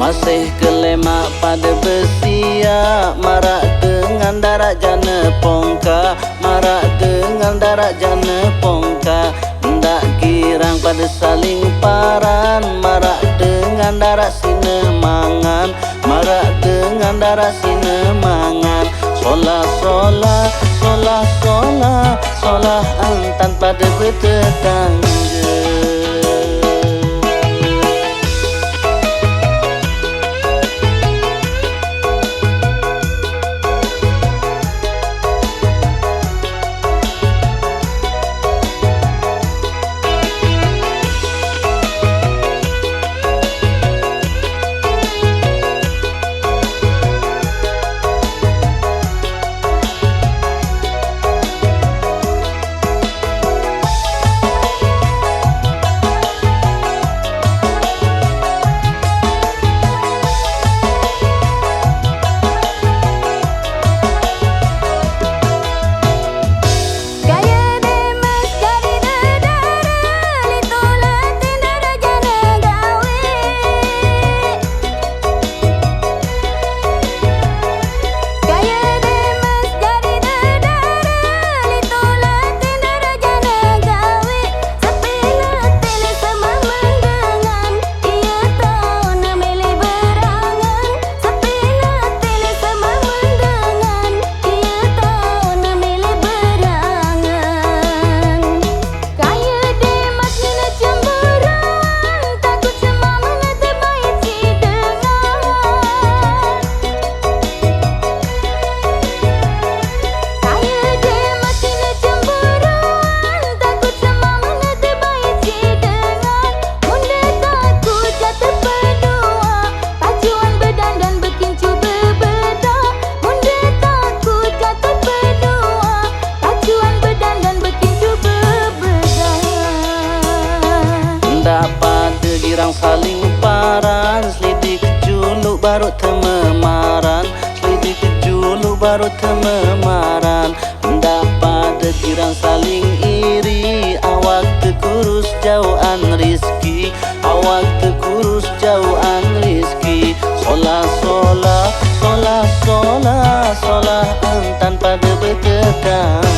Masih kelemak pada besia, marak dengan darat jana pongka, marak dengan darat jana pongka. Ndak girang pada saling paran, marak dengan darat sinemangan, marak dengan darat sinemangan. Solah solah solah solah solah antan pada bertetangga. Pada girang saling paran, selidik juluk baru tememaran, selidik juluk baru tememaran. Ndak pada girang saling iri, awak terkurus jauhan rizki, awak terkurus jauhan rizki. Solah solah solah solah solah antan pada bertetangga.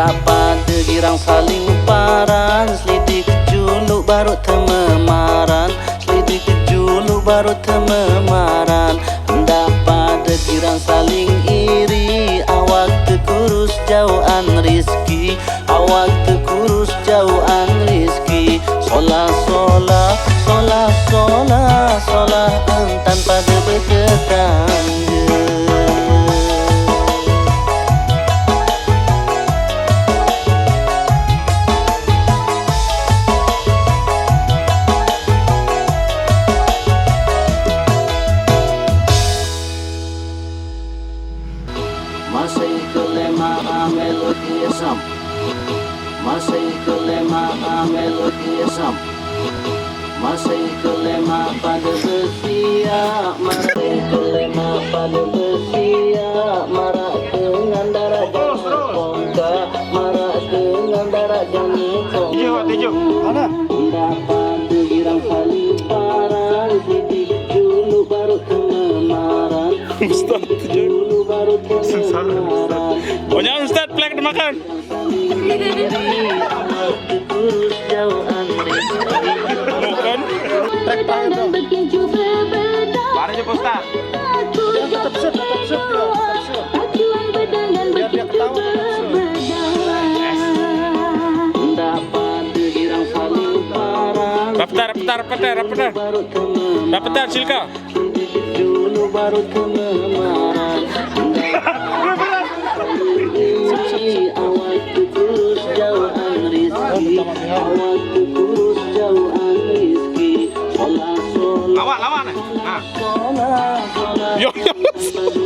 Pada girang saling paran, selidik juluk baru tememaran, selidik juluk baru tememaran. Ndak pada girang saling iri, awak terkurus jauhan rizki, awak terkurus jauhan rizki. Solah solah solah solah solah antan pada bertetangga. melodi asam. Masih kelema pada besia, masih kelema pada besia, marak dengan darah jangan kongka, marak dengan darah jangan kongka. Mana? Dapat girang saling parang, sidik dulu baru kememaran. Ustaz Dulu baru kememaran. Oh jangan Ustaz, plek makan. Terus jauhan Bukan. Bertandang berkincu berbeda. Mari aja Ustaz. Aku Tetap set dia. acuan bertandang Biar dia ketawa, berkincu berbeda. dapat girang saling parang. Rapetar. Baru kememaran. Rapetar Silka. Dulu baru kememaran. Awal terus jauhan rizki. Awal terus jauhan rizki. Solah. Lawan. Nah. Solah. Yo. Badu